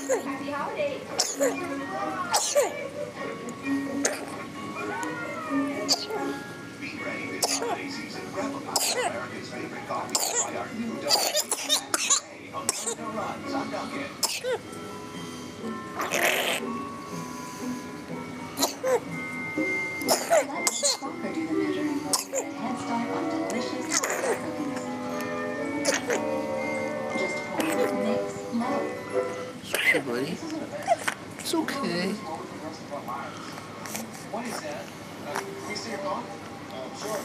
Happy holidays. Be ready this holiday season. Grab a cup of America's favorite coffee by our new Dunkin' on Dunkin' Runs on Dunkin'. Let Squawker do the measuring for you and head start on delicious cookies. Just pour, mix, load. It's okay, buddy. It's okay. What is that? Can we see your phone? Sure.